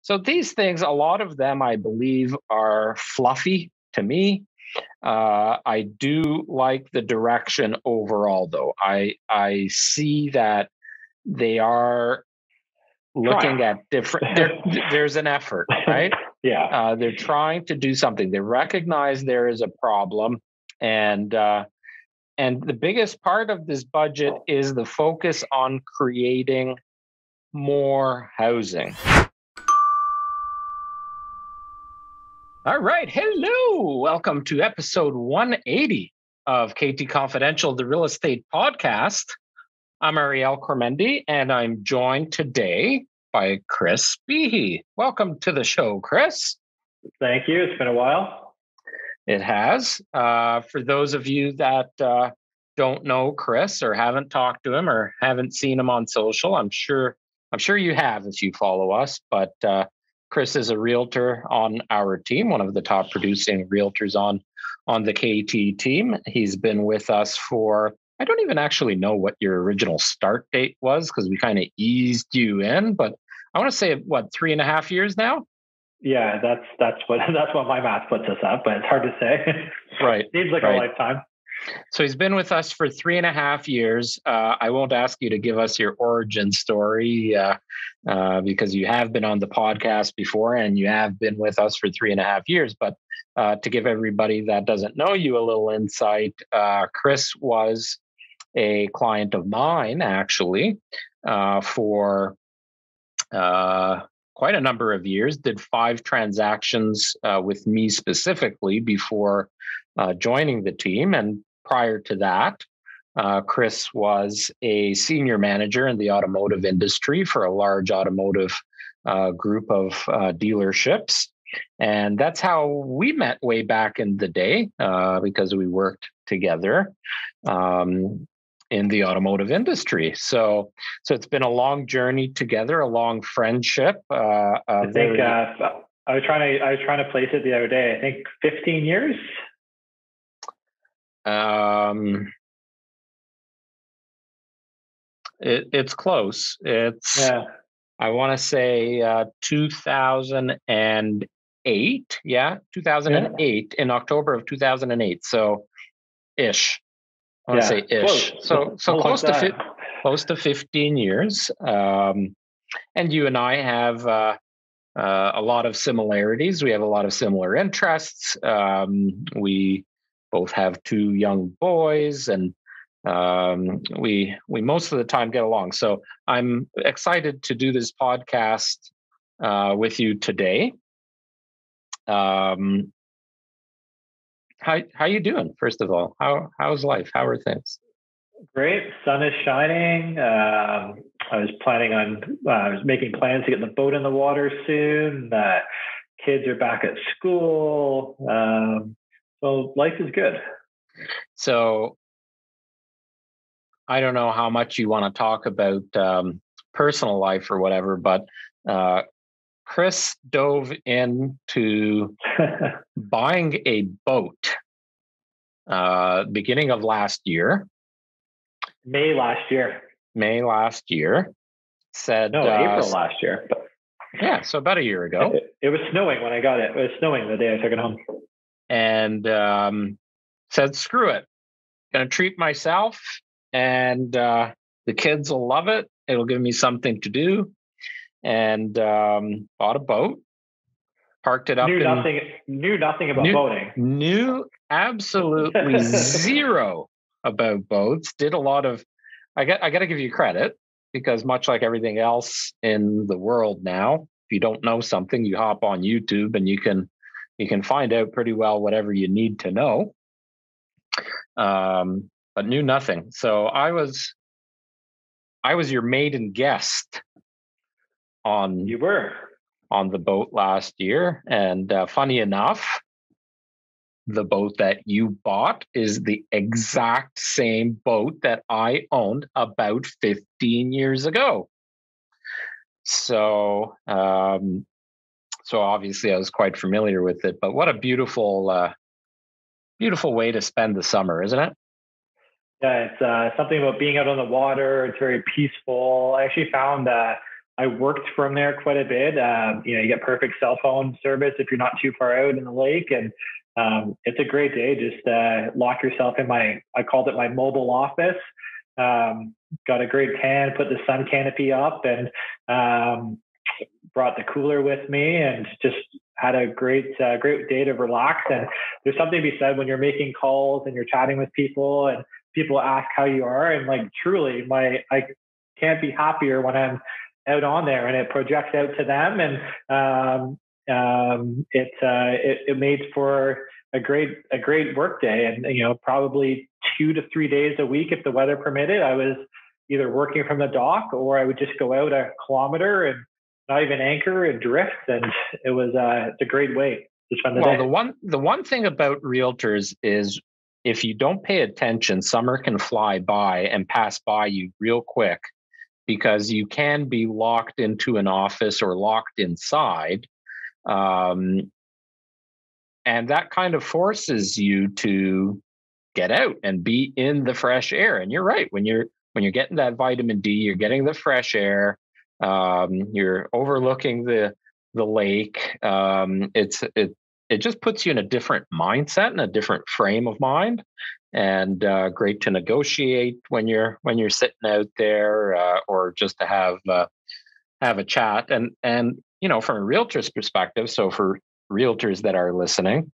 So these things, a lot of them, I believe, are fluffy to me. I do like the direction overall, though. I see that they are looking Try. at different. There's an effort, right? Yeah. They're trying to do something. They recognize there is a problem, and the biggest part of this budget is the focus on creating more housing. All right. Hello. Welcome to episode 180 of KT Confidential, the real estate podcast. I'm Ariel Kormendy, and I'm joined today by Chris Behe. Welcome to the show, Chris. Thank you. It's been a while. It has. For those of you that don't know Chris or haven't talked to him or haven't seen him on social, I'm sure you have if you follow us. But Chris is a realtor on our team, one of the top producing realtors on the KT team. He's been with us for, I don't even actually know what your original start date was because we kind of eased you in, but I want to say, 3.5 years now? Yeah, that's what my math puts us at, but it's hard to say. Right. Seems like a lifetime. So he's been with us for 3.5 years. I won't ask you to give us your origin story because you have been on the podcast before and you have been with us for 3.5 years. But to give everybody that doesn't know you a little insight, Chris was a client of mine, actually, for quite a number of years, did 5 transactions with me specifically before joining the team. And prior to that, Chris was a senior manager in the automotive industry for a large automotive group of dealerships. And that's how we met way back in the day because we worked together in the automotive industry. So it's been a long journey together, a long friendship. I think I was trying to place it the other day. I think 15 years. It's close. It's I want to say 2008. Yeah, 2008 in October of 2008. So ish. I want to say ish. Close. So close to 15 years. And you and I have a lot of similarities. We have a lot of similar interests. We both have 2 young boys, and we most of the time get along. So I'm excited to do this podcast with you today. How you doing? First of all, how's life? How are things? Great. Sun is shining. I was making plans to get the boat in the water soon. Kids are back at school. So life is good. So I don't know how much you want to talk about personal life or whatever, but Chris dove into buying a boat beginning of last year. May last year. April last year. But yeah, so about a year ago. It was snowing when I got it. It was snowing the day I took it home. And said, screw it. Going to treat myself, and the kids will love it. It'll give me something to do. And bought a boat, parked it up. Knew nothing about boating. Knew absolutely zero about boats. Did a lot of. I got to give you credit because much like everything else in the world now, if you don't know something, you hop on YouTube and you can find out pretty well whatever you need to know. But knew nothing. So I was your maiden guest on the boat last year. And funny enough, the boat that you bought is the exact same boat that I owned about 15 years ago. So obviously I was quite familiar with it, but what a beautiful way to spend the summer, isn't it? Yeah, it's something about being out on the water. It's very peaceful. I actually found that I worked from there quite a bit. You get perfect cell phone service if you're not too far out in the lake, and it's a great day. Just lock yourself in I called it my mobile office. Got a great tan, put the sun canopy up, and brought the cooler with me, and just had a great day to relax. And there's something to be said when you're making calls and you're chatting with people, and people ask how you are, and like truly, I can't be happier when I'm out on there and it projects out to them, and it made for a great work day. And probably 2 to 3 days a week, if the weather permitted, I was either working from the dock, or I would just go out a kilometer and not even anchor and drift, and it's a great way to spend the day. The one thing about realtors is, if you don't pay attention, summer can fly by and pass by you real quick, because you can be locked into an office or locked inside. And that kind of forces you to get out and be in the fresh air. And you're right, when you're getting that vitamin D, you're getting the fresh air, you're overlooking the lake. It just puts you in a different mindset and a different frame of mind, and great to negotiate when you're sitting out there, or just to have a chat. And from a realtor's perspective, so for realtors that are listening,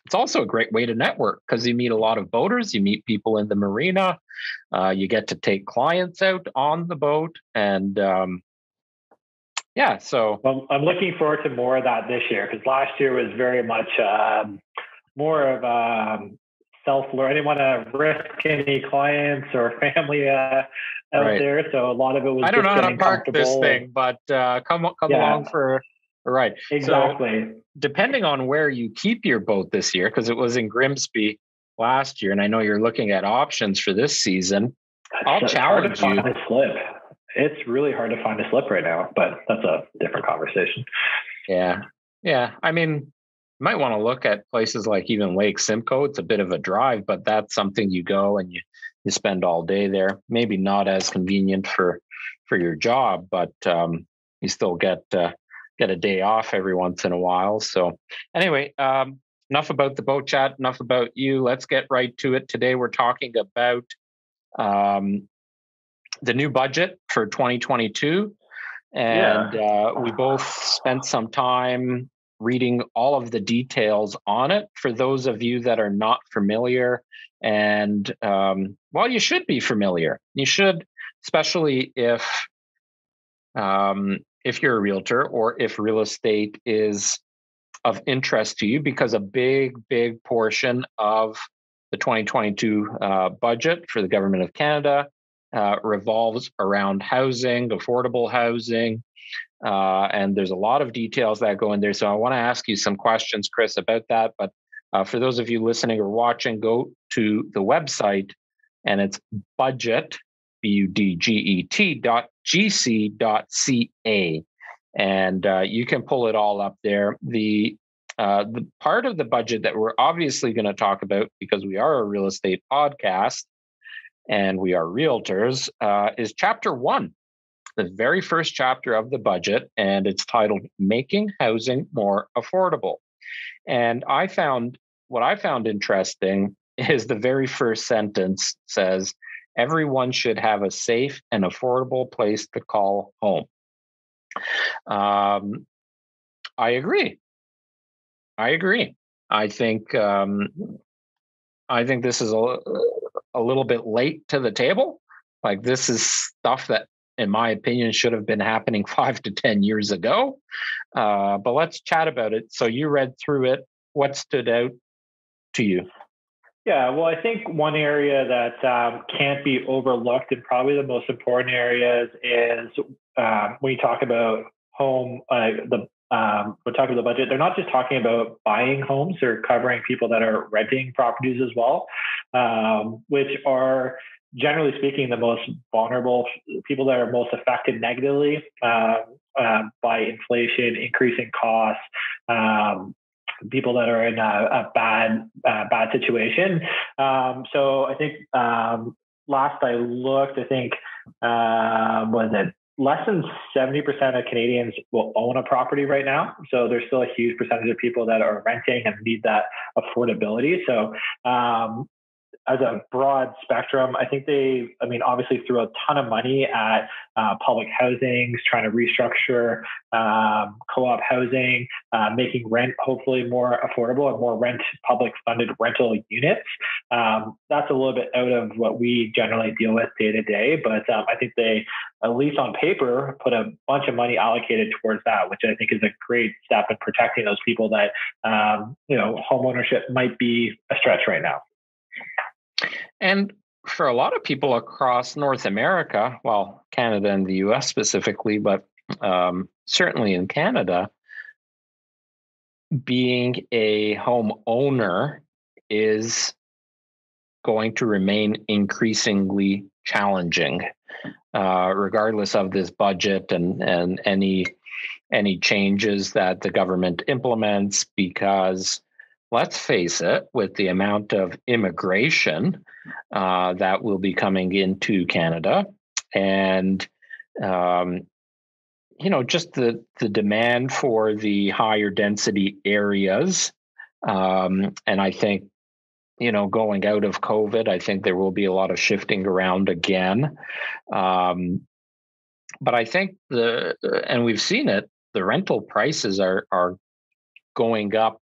it's also a great way to network, because you meet a lot of boaters, you meet people in the marina, you get to take clients out on the boat, and so well, I'm looking forward to more of that this year, because last year was very much more of self-learn. I didn't want to risk any clients or family out there, so a lot of it was. I don't know how to park this thing, but come along for a ride. Exactly. So, depending on where you keep your boat this year, because it was in Grimsby last year, and I know you're looking at options for this season. I'll challenge you. It's really hard to find a slip right now, but that's a different conversation. Yeah. I mean, you might want to look at places like even Lake Simcoe. It's a bit of a drive, but that's something you go and you spend all day there. Maybe not as convenient for your job, but you still get a day off every once in a while. So anyway, enough about the boat chat, enough about you. Let's get right to it. Today we're talking about the new budget for 2022. And we both spent some time reading all of the details on it. For those of you that are not familiar, and you should be familiar. You should, especially if you're a realtor, or if real estate is of interest to you, because a big portion of the 2022 budget for the Government of Canada revolves around housing, affordable housing, and there's a lot of details that go in there. So I want to ask you some questions, Chris, about that. But for those of you listening or watching, go to the website, and it's budget, budget.gc.ca, and you can pull it all up there. The part of the budget that we're obviously going to talk about, because we are a real estate podcast and we are realtors, is Chapter 1, the very first chapter of the budget, and it's titled Making Housing More Affordable. And what I found interesting is the very first sentence says, everyone should have a safe and affordable place to call home. I agree. I think this is a little bit late to the table. Like, this is stuff that, in my opinion, should have been happening 5 to 10 years ago. But let's chat about it. So you read through it. What stood out to you? Yeah, well, I think one area that can't be overlooked, and probably the most important areas, is when you talk about home, we're talking about the budget. They're not just talking about buying homes; they're covering people that are renting properties as well, which are, generally speaking, the most vulnerable people that are most affected negatively by inflation, increasing costs. People that are in a bad situation. So I think last I looked, I think was it less than 70% of Canadians will own a property right now. So there's still a huge percentage of people that are renting and need that affordability. So as a broad spectrum, I think obviously threw a ton of money at public housing, trying to restructure co-op housing, making rent hopefully more affordable and more public funded rental units. That's a little bit out of what we generally deal with day to day, but I think they, at least on paper, put a bunch of money allocated towards that, which I think is a great step in protecting those people that, home ownership might be a stretch right now. And for a lot of people across North America, well, Canada and the US specifically, but certainly in Canada, being a home owner is going to remain increasingly challenging, regardless of this budget and any changes that the government implements, because let's face it, with the amount of immigration that will be coming into Canada, and just the demand for the higher density areas, and I think going out of COVID, I think there will be a lot of shifting around again. But I think and we've seen it, the rental prices are going up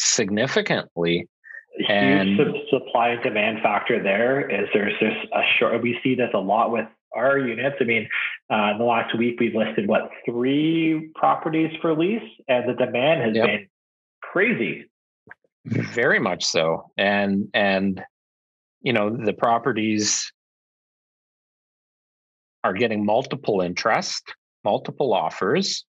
significantly. Huge supply and demand factor there is there's just a short. We see this a lot with our units. I mean, in the last week we've listed 3 properties for lease, and the demand has been crazy. Very much so, and the properties are getting multiple interest, multiple offers.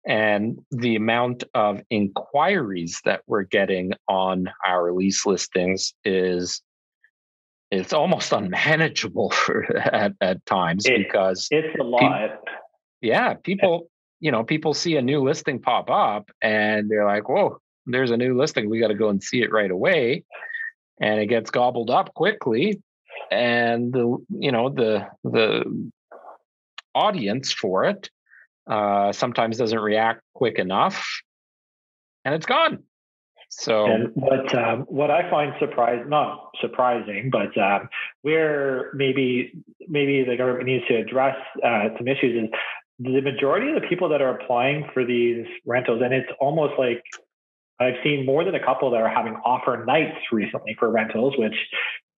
And the amount of inquiries that we're getting on our lease listings it's almost unmanageable at times, because it's a lot. People see a new listing pop up and they're like, "Whoa, there's a new listing. We got to go and see it right away." And it gets gobbled up quickly. And the audience for it sometimes doesn't react quick enough, and it's gone. So, and what I find not surprising, but where maybe the government needs to address some issues is the majority of the people that are applying for these rentals, and it's almost like I've seen more than a couple that are having offer nights recently for rentals, which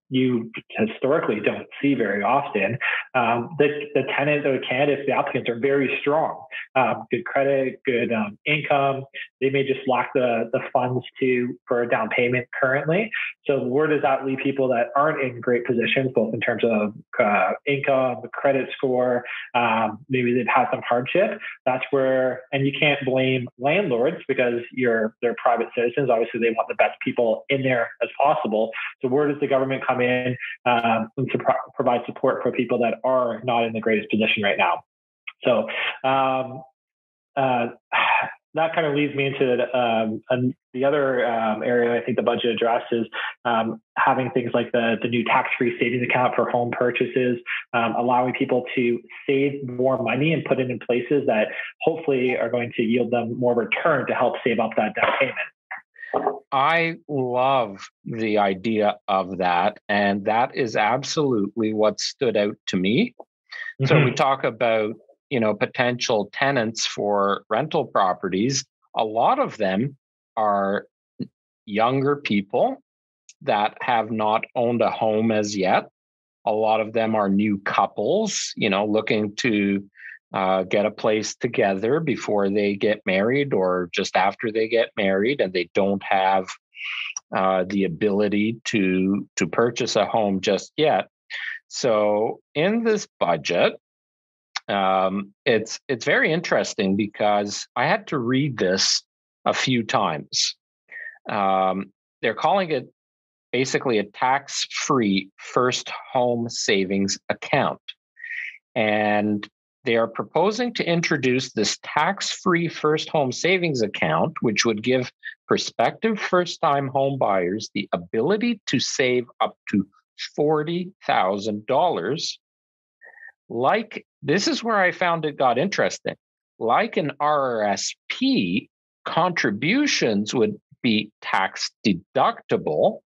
you historically don't see very often. The tenants or the candidates, the applicants are very strong, good credit, good income. They may just lack the funds for a down payment currently. So where does that leave people that aren't in great positions, both in terms of income, credit score, maybe they've had some hardship? That's where, and you can't blame landlords because they're private citizens. Obviously, they want the best people in there as possible. So where does the government come in and provide support for people that are not in the greatest position right now? So that kind of leads me into the other area I think the budget addresses, having things like the new tax-free savings account for home purchases, allowing people to save more money and put it in places that hopefully are going to yield them more return to help save up that down payment. I love the idea of that. And that is absolutely what stood out to me. Mm-hmm. So we talk about, potential tenants for rental properties. A lot of them are younger people that have not owned a home as yet. A lot of them are new couples, looking to get a place together before they get married or just after they get married, and they don't have the ability to purchase a home just yet. So in this budget, it's very interesting because I had to read this a few times. They're calling it basically a tax-free first home savings account. And they are proposing to introduce this tax-free first home savings account, which would give prospective first-time home buyers the ability to save up to $40,000, like this is where I found it got interesting. Like an RRSP, contributions would be tax deductible.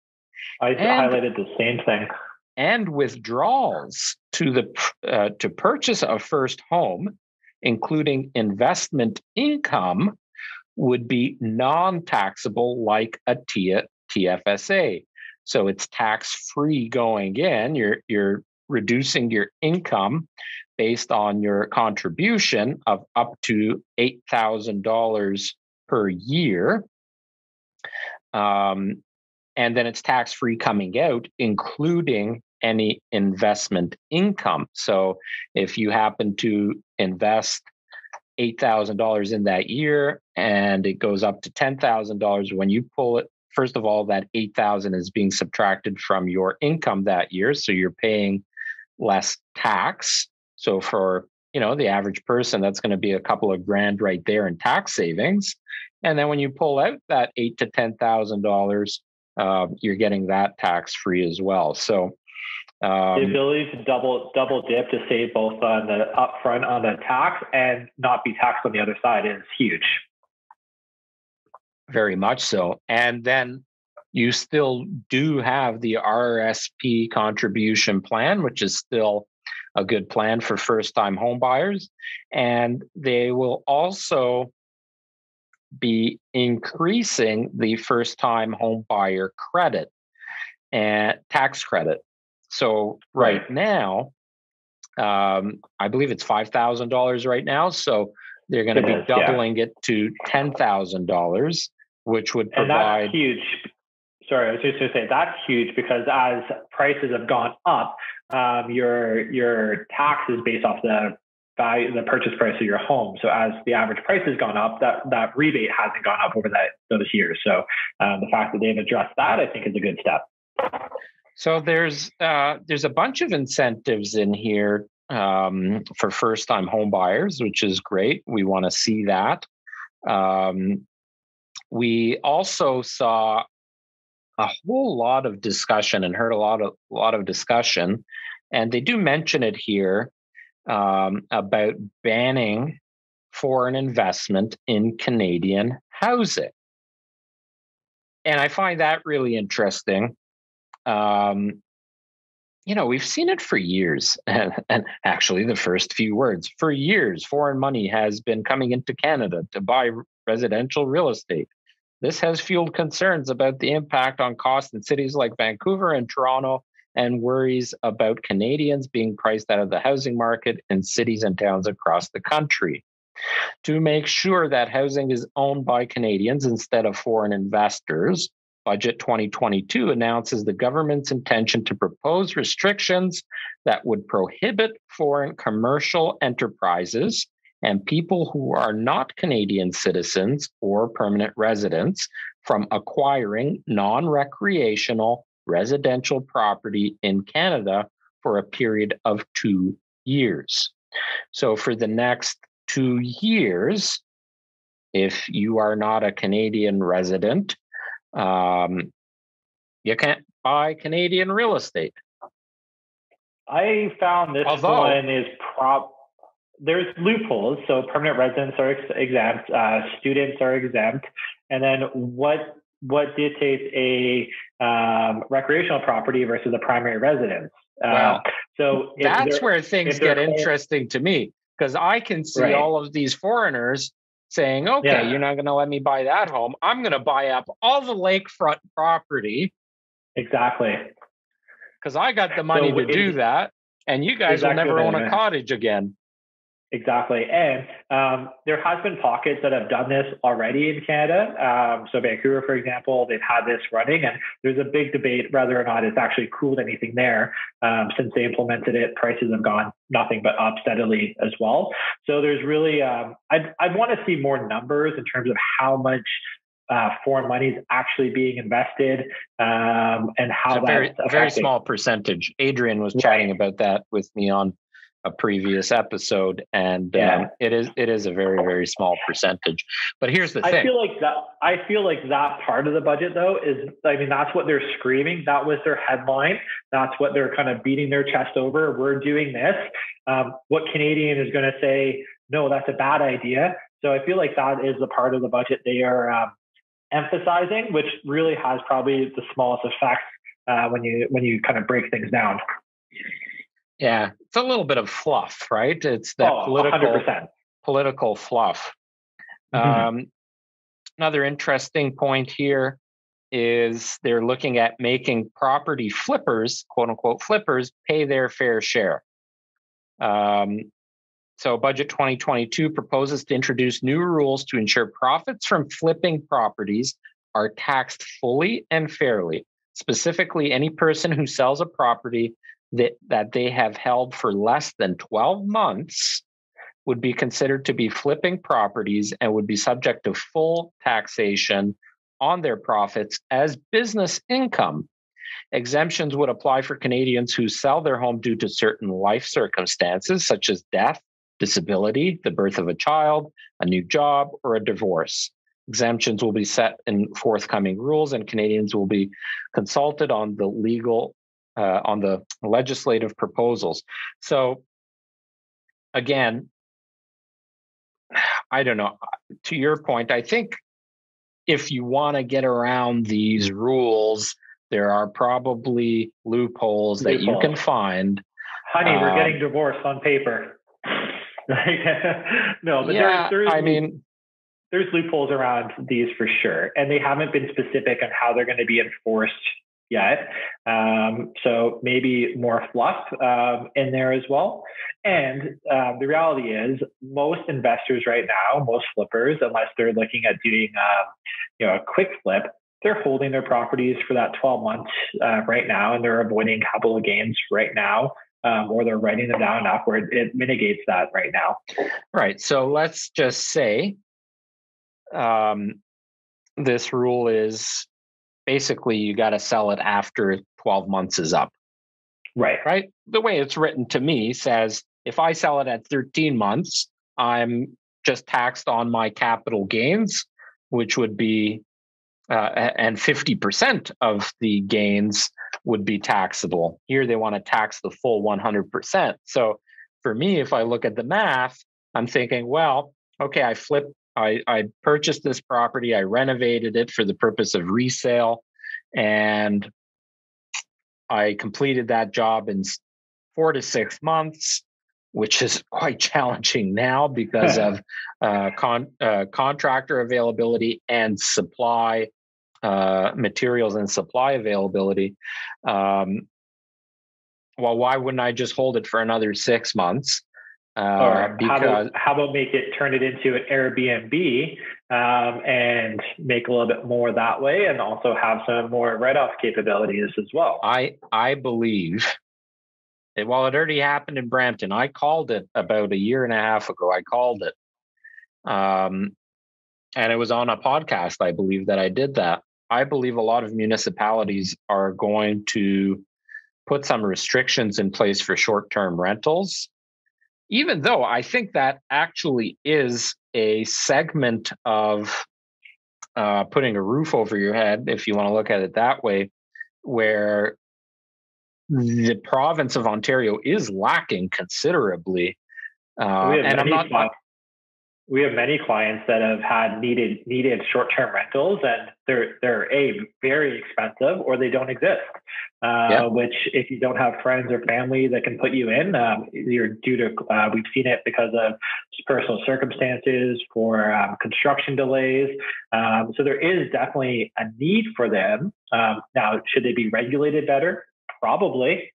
I highlighted the same thing. And withdrawals to purchase a first home, including investment income, would be non-taxable like a TFSA. So it's tax-free going in. You're reducing your income based on your contribution of up to $8,000 per year. And then it's tax-free coming out, including any investment income. So if you happen to invest $8,000 in that year and it goes up to $10,000, when you pull it, first of all, that $8,000 is being subtracted from your income that year. So you're paying less tax. So for, the average person, that's going to be a couple of grand right there in tax savings. And then when you pull out that $8,000 to $10,000, you're getting that tax free as well. So the ability to double dip, to save both on the upfront on the tax and not be taxed on the other side, is huge. Very much so. And then you still do have the RRSP contribution plan, which is still a good plan for first-time home buyers. And they will also be increasing the first-time home buyer credit and tax credit. So right now, I believe it's $5,000 right now. So they're going to be doubling it to $10,000, which would provide. And that's huge. Sorry, I was just going to say that's huge because as prices have gone up, your tax is based off the value, the purchase price of your home. So as the average price has gone up, that rebate hasn't gone up over those years. So the fact that they've addressed that, I think, is a good step. So there's a bunch of incentives in here for first-time home buyers, which is great. We want to see that. We also saw a whole lot of discussion and heard a lot of discussion, and they do mention it here about banning foreign investment in Canadian housing, and I find that really interesting. We've seen it for years, and actually the first few words, for years, foreign money has been coming into Canada to buy residential real estate. This has fueled concerns about the impact on costs in cities like Vancouver and Toronto, and worries about Canadians being priced out of the housing market in cities and towns across the country. To make sure that housing is owned by Canadians instead of foreign investors, Budget 2022 announces the government's intention to propose restrictions that would prohibit foreign commercial enterprises and people who are not Canadian citizens or permanent residents from acquiring non-recreational residential property in Canada for a period of 2 years. So for the next 2 years, if you are not a Canadian resident, you can't buy Canadian real estate. I found this one is there's loopholes. So permanent residents are exempt, students are exempt, and then what dictates a recreational property versus a primary residence? So that's where things get interesting to me, because I can see all of these foreigners saying, okay, you're not going to let me buy that home. I'm going to buy up all the lakefront property. Exactly. Because I got the money to do that, and you guys will never own a cottage again. Exactly. And there has been pockets that have done this already in Canada. So Vancouver, for example, they've had this running, and there's a big debate whether or not it's actually cooled anything there. Since they implemented it, prices have gone nothing but up steadily as well. So there's really, I'd want to see more numbers in terms of how much foreign money is actually being invested, and how that's very small percentage. Adrian was chatting about that with me on a previous episode, and it is a very, very small percentage. But here's the thing. I feel like that part of the budget, though, is, I mean, that's what they're screaming. That was their headline. That's what they're kind of beating their chest over. We're doing this. What Canadien is going to say, no, that's a bad idea. So I feel like that is the part of the budget they are emphasizing, which really has probably the smallest effect when you kind of break things down. Yeah, it's a little bit of fluff, right? It's that political fluff. Mm-hmm. Another interesting point here is they're looking at making property flippers, quote unquote flippers, pay their fair share. So Budget 2022 proposes to introduce new rules to ensure profits from flipping properties are taxed fully and fairly. Specifically, any person who sells a property that they have held for less than 12 months would be considered to be flipping properties and would be subject to full taxation on their profits as business income. Exemptions would apply for Canadians who sell their home due to certain life circumstances, such as death, disability, the birth of a child, a new job, or a divorce. Exemptions will be set in forthcoming rules, and Canadians will be consulted on the legislative proposals. So, again, I don't know. To your point, I think if you want to get around these rules, there are probably loopholes that you can find. Honey, we're getting divorced on paper. No, but there's loopholes around these for sure, and they haven't been specific on how they're going to be enforced yet. So maybe more fluff in there as well. And the reality is, most investors right now, most flippers, unless they're looking at doing a quick flip, they're holding their properties for that 12 months right now, and they're avoiding capital gains right now. Or they're writing them down enough where it mitigates that right now. Right. So let's just say this rule is basically you got to sell it after 12 months is up. Right. Right. The way it's written to me says if I sell it at 13 months, I'm just taxed on my capital gains, which would be and 50% of the gains would be taxable. Here they want to tax the full 100%. So for me, if I look at the math, I'm thinking, well, okay, I purchased this property, I renovated it for the purpose of resale, and I completed that job in 4 to 6 months, which is quite challenging now because of contractor availability and supply materials and supply availability. Well, why wouldn't I just hold it for another 6 months? Or how about turn it into an Airbnb and make a little bit more that way, and also have some more write-off capabilities as well. I believe it already happened in Brampton. I called it about a year and a half ago. I called it. And it was on a podcast, I believe, that I did that. I believe a lot of municipalities are going to put some restrictions in place for short-term rentals, even though I think that actually is a segment of putting a roof over your head, if you want to look at it that way, where the province of Ontario is lacking considerably. We have many clients that have had needed short-term rentals, and they're very expensive, or they don't exist. Which, if you don't have friends or family that can put you in, you're due to. We've seen it because of personal circumstances, for construction delays. So there is definitely a need for them. Now, should they be regulated better? Probably.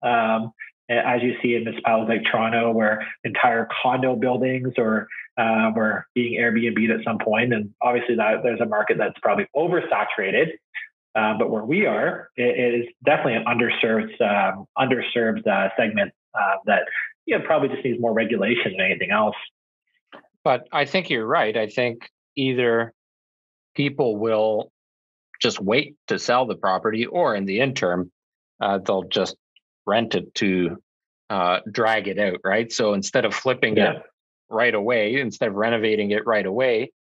As you see in municipalities like Toronto, where entire condo buildings were being Airbnb'd at some point, and obviously there's a market that's probably oversaturated. But where we are, it is definitely an underserved segment that probably just needs more regulation than anything else. But I think you're right. I think either people will just wait to sell the property, or in the interim, they'll just rent it to drag it out, right? So instead of flipping it right away, instead of renovating it right away,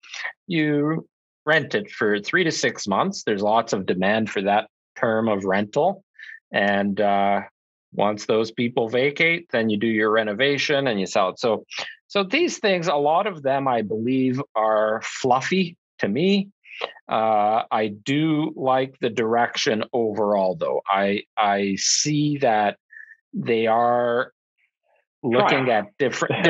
you rent it for 3 to 6 months. There's lots of demand for that term of rental. And once those people vacate, then you do your renovation and you sell it. So these things, a lot of them, I believe, are fluffy to me. I do like the direction overall, though. I see that they are looking at different.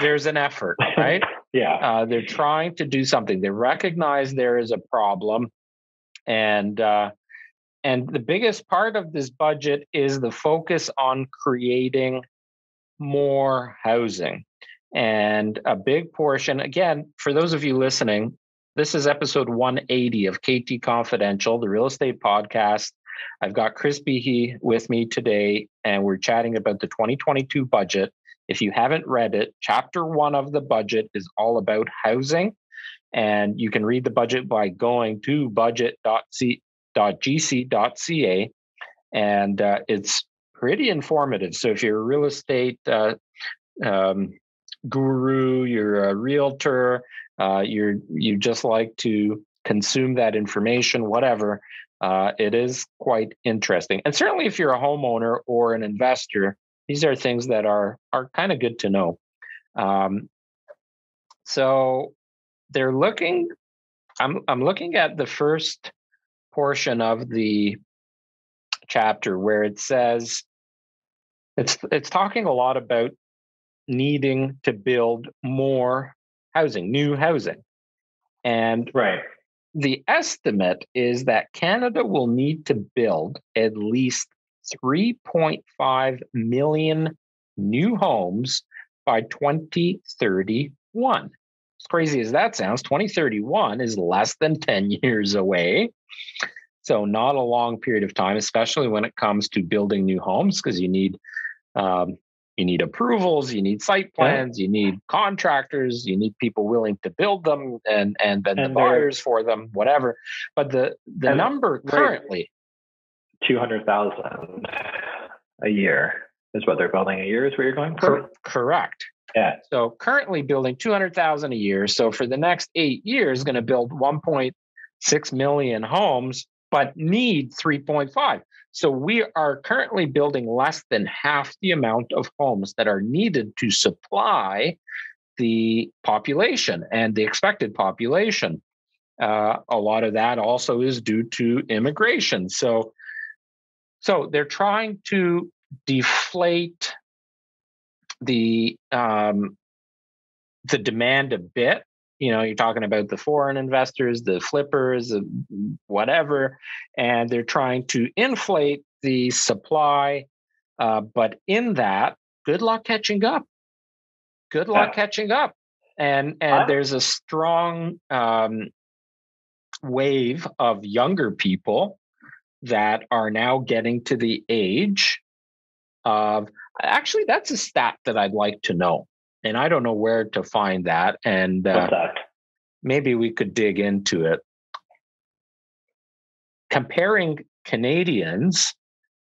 There's an effort, right? They're trying to do something. They recognize there is a problem, and the biggest part of this budget is the focus on creating more housing. And a big portion, again, for those of you listening, this is episode 180 of KT Confidential, the real estate podcast. I've got Chris Behe with me today, and we're chatting about the 2022 budget. If you haven't read it, chapter 1 of the budget is all about housing. And you can read the budget by going to budget.gc.ca. And it's pretty informative. So if you're a real estate guru, you're a realtor, you just like to consume that information, whatever, it is quite interesting. And certainly if you're a homeowner or an investor, these are things that are kind of good to know. So they're looking, I'm looking at the first portion of the chapter where it says, it's talking a lot about needing to build more housing, new housing. And the estimate is that Canada will need to build at least 3.5 million new homes by 2031. As crazy as that sounds, 2031 is less than 10 years away. So not a long period of time, especially when it comes to building new homes, because you need approvals, you need site plans, you need contractors, you need people willing to build them, and then the buyers for them, whatever. But the number currently, 200,000 a year is what they're building a year, is what you're going for? Correct. Yeah. So currently building 200,000 a year. So for the next 8 years, going to build 1.6 million homes, but need 3.5. So we are currently building less than half the amount of homes that are needed to supply the population and the expected population. A lot of that also is due to immigration. So they're trying to deflate the demand a bit. You know, you're talking about the foreign investors, the flippers, whatever, and they're trying to inflate the supply. But in that, good luck catching up. Good luck catching up. And there's a strong wave of younger people that are now getting to the age of, actually, that's a stat that I'd like to know. And I don't know where to find that. And maybe we could dig into it. Comparing Canadians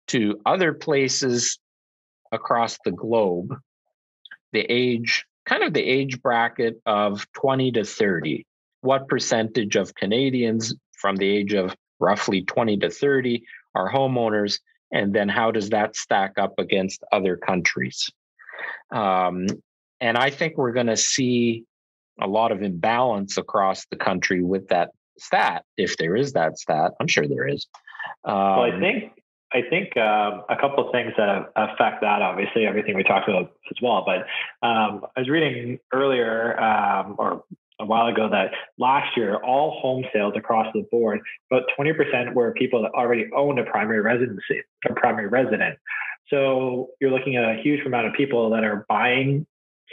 to other places across the globe, the age bracket of 20 to 30. What percentage of Canadians from the age of roughly 20 to 30 are homeowners? And then how does that stack up against other countries? And I think we're going to see a lot of imbalance across the country with that stat, if there is that stat. I'm sure there is. Well, I think a couple of things that affect that, obviously, everything we talked about as well. But I was reading earlier or a while ago that last year, all home sales across the board, about 20% were people that already owned a primary residency, a primary resident. So you're looking at a huge amount of people that are buying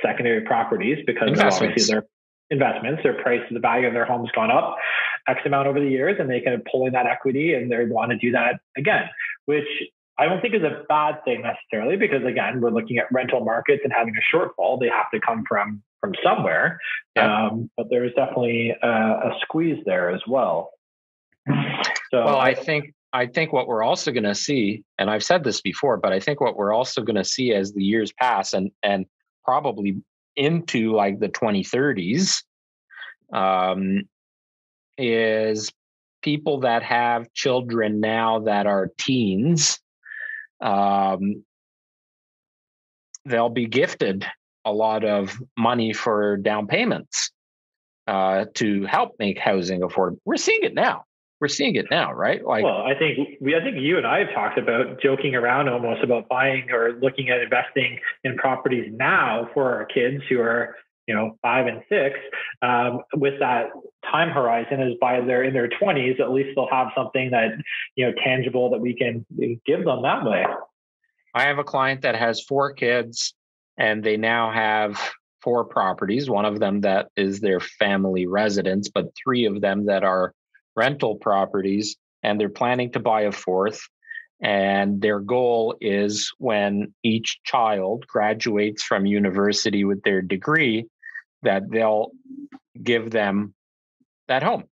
secondary properties because of obviously their investments, their price, the value of their home's gone up X amount over the years, and they can pull in that equity and they want to do that again, which I don't think is a bad thing necessarily, because again, we're looking at rental markets and having a shortfall. They have to come from somewhere. Yeah. But there's definitely a squeeze there as well. So, well, I think I think what we're also going to see, and I've said this before, but I think what we're also going to see as the years pass and probably into like the 2030s, is people that have children now that are teens, they'll be gifted a lot of money for down payments to help make housing affordable. We're seeing it now. Right? Like, well, I think you and I have talked about joking around almost about buying or looking at investing in properties now for our kids who are 5 and 6, with that time horizon is by they're in their 20s, at least they'll have something that tangible that we can give them that way. I have a client that has 4 kids, and they now have 4 properties. One of them that is their family residence, but 3 of them that are rental properties, and they're planning to buy a 4th. And their goal is when each child graduates from university with their degree, that they'll give them that home.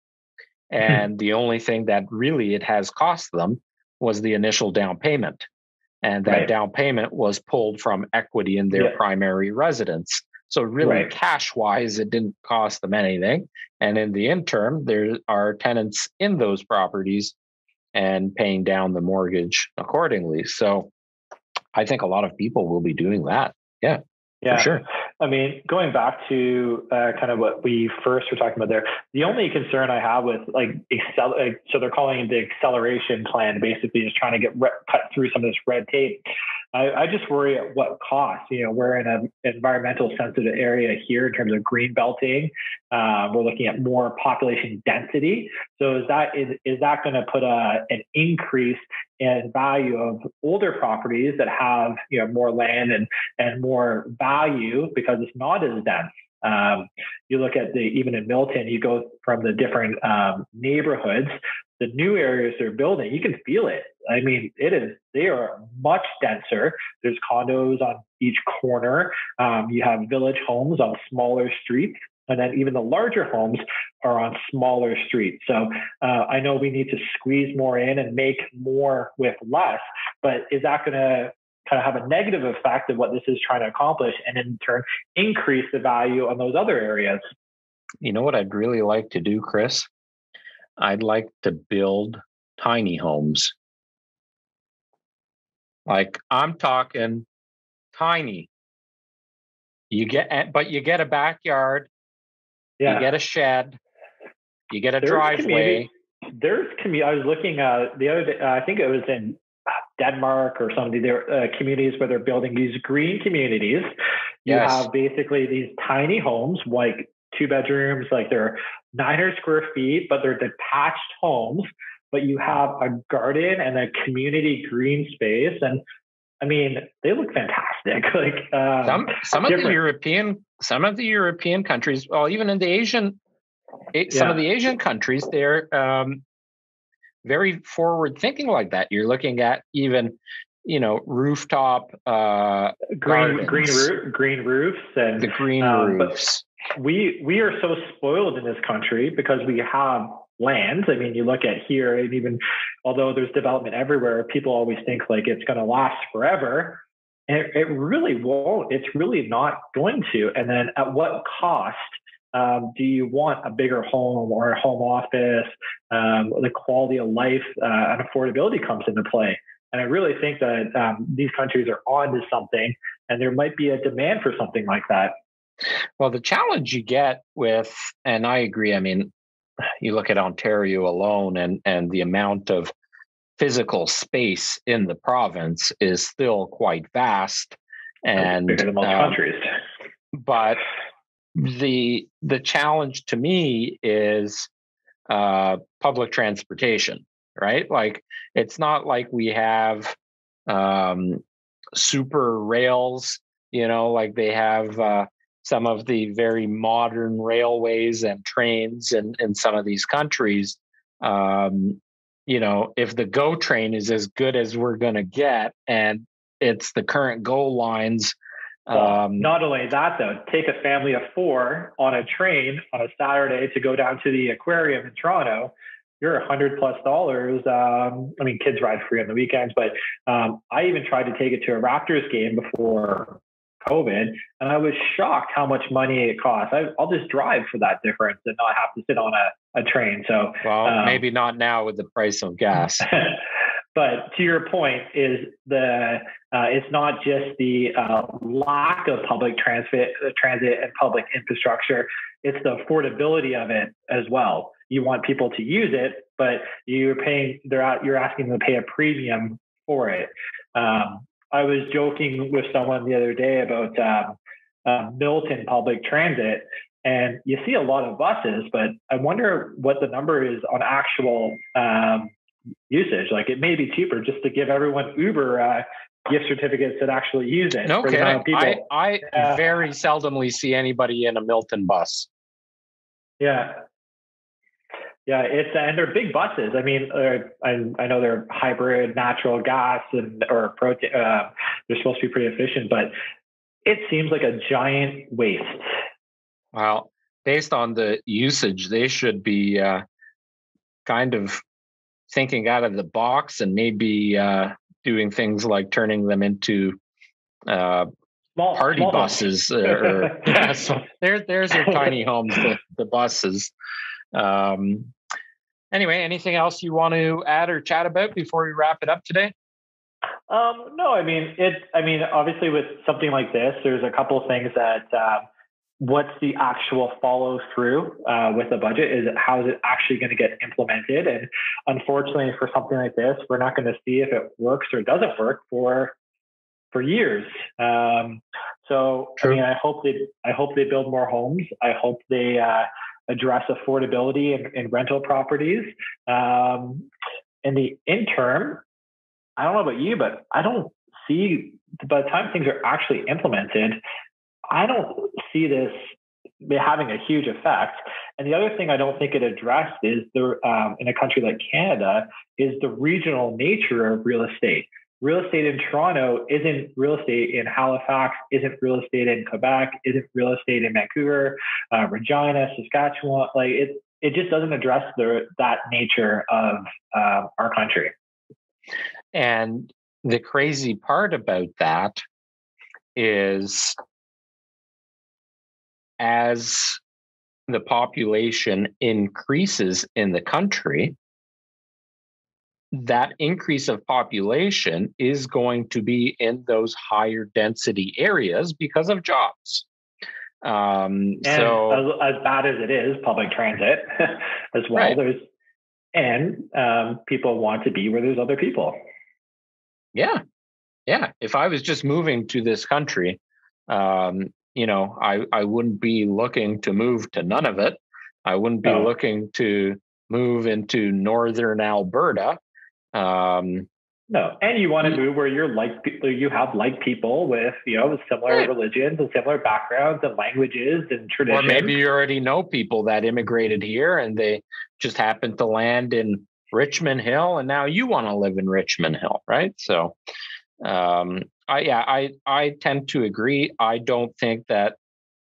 And the only thing that really it has cost them was the initial down payment. And that down payment was pulled from equity in their primary residence. So really cash-wise, it didn't cost them anything. And in the interim, there are tenants in those properties and paying down the mortgage accordingly. So I think a lot of people will be doing that. Yeah, for sure. I mean, going back to kind of what we first were talking about there, the only concern I have with so they're calling it the acceleration plan, basically just trying to get cut through some of this red tape. I just worry at what cost. We're in an environmental sensitive area here in terms of green belting. We're looking at more population density. So is that going to put an increase in value of older properties that have more land and more value because it's not as dense? You look at even in Milton, you go from the different neighborhoods, the new areas they're building, you can feel it. I mean, they are much denser. There's condos on each corner. You have village homes on smaller streets. And then even the larger homes are on smaller streets. So I know we need to squeeze more in and make more with less, but is that going to kind of have a negative effect of what this is trying to accomplish and in turn increase the value on those other areas? You know what I'd really like to do, Chris? I'd like to build tiny homes. Like, I'm talking tiny. You get a backyard. You get a shed. You get a driveway. I was looking at the other day, I think it was in Denmark or something. There are communities where they're building these green communities. You have basically these tiny homes, like 2 bedrooms, like they're 900 square feet, but they're detached homes. But you have a garden and a community green space, and I mean, they look fantastic. Like some of the European countries, well, even in the some of the Asian countries, they're very forward thinking like that. You're looking at even rooftop green roofs and the green roofs. We are so spoiled in this country because we have land. I mean, you look at here, and even although there's development everywhere, people always think like it's going to last forever. And it really won't. It's really not going to. And then at what cost do you want a bigger home or a home office? The quality of life and affordability comes into play. And I really think that these countries are on to something, and there might be a demand for something like that. Well, the challenge you get with, and I agree, I mean, you look at Ontario alone, and the amount of physical space in the province is still quite vast, and bigger than most countries. But the challenge to me is public transportation, right? Like, it's not like we have super rails, like they have some of the very modern railways and trains in some of these countries. If the GO train is as good as we're going to get, and it's the current GO lines. Not only that, though, take a family of 4 on a train on a Saturday to go down to the aquarium in Toronto. you're $100+ I mean, kids ride free on the weekends, but I even tried to take it to a Raptors game before COVID, and I was shocked how much money it costs. I'll just drive for that difference and not have to sit on a train. So, well, maybe not now with the price of gas. But to your point, is it's not just the lack of public transit and public infrastructure; it's the affordability of it as well. You want people to use it, but you're asking them to pay a premium for it. I was joking with someone the other day about Milton public transit, and you see a lot of buses, but I wonder what the number is on actual usage. Like, it may be cheaper just to give everyone Uber gift certificates that actually use it. No kidding. I very seldomly see anybody in a Milton bus. Yeah. Yeah, and they're big buses. I mean, I know they're hybrid, natural gas, or protein. They're supposed to be pretty efficient, but it seems like a giant waste. Well, based on the usage, they should be kind of thinking out of the box and maybe doing things like turning them into party buses. Yeah, so there's your tiny homes, the buses. Anyway, anything else you want to add or chat about before we wrap it up today? No, I mean, obviously with something like this, there's a couple of things that what's the actual follow through with the budget? How is it actually going to get implemented? And unfortunately, for something like this, we're not going to see if it works or doesn't work for years. So, True. I mean, I hope they build more homes. I hope they address affordability in rental properties. In the interim, I don't know about you, but I don't see, by the time things are actually implemented, I don't see this having a huge effect. And the other thing I don't think it addressed is in a country like Canada, is the regional nature of real estate. Real estate in Toronto isn't real estate in Halifax, isn't real estate in Quebec, isn't real estate in Vancouver, Regina, Saskatchewan. Like it just doesn't address that nature of our country. And the crazy part about that is, as the population increases in the country, that increase of population is going to be in those higher density areas because of jobs. And so, as bad as it is, public transit as well, right. People want to be where there's other people. Yeah. If I was just moving to this country, I wouldn't be looking to move to none of it. I wouldn't be looking to move into northern Alberta. No, and you want to move where you have people with similar religions and similar backgrounds and languages and traditions. Or maybe you already know people that immigrated here and they just happened to land in Richmond Hill, and now you want to live in Richmond Hill, right? So, I tend to agree. I don't think that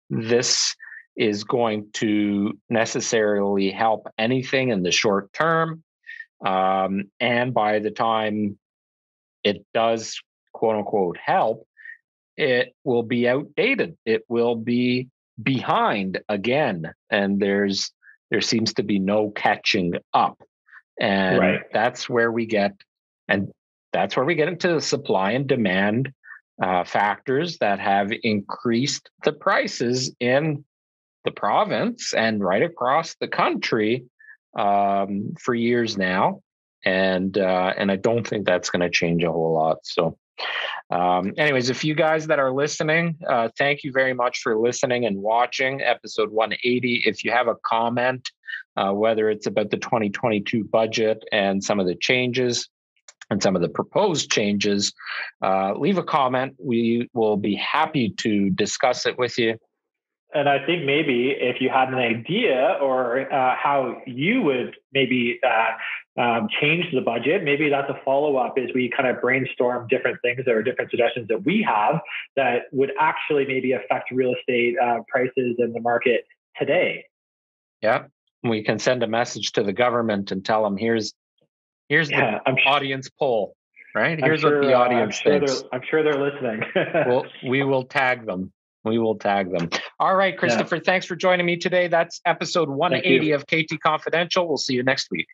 this is going to necessarily help anything in the short term. And by the time it does, quote unquote, help, it will be outdated. It will be behind again. And there seems to be no catching up. And that's where we get into the supply and demand factors that have increased the prices in the province and right across the country for years now, and I don't think that's going to change a whole lot. So, anyways, if you guys that are listening, thank you very much for listening and watching episode 180. If you have a comment, whether it's about the 2022 budget and some of the changes and some of the proposed changes, leave a comment. We will be happy to discuss it with you. And I think maybe if you had an idea or how you would maybe change the budget, maybe that's a follow-up as we kind of brainstorm different things or different suggestions that we have that would actually maybe affect real estate prices in the market today. Yeah. We can send a message to the government and tell them, here's the audience poll, right? Here's what the audience thinks. I'm sure they're listening. Well, we will tag them. All right, Christopher, thanks for joining me today. That's episode 180 of KT Confidential. We'll see you next week.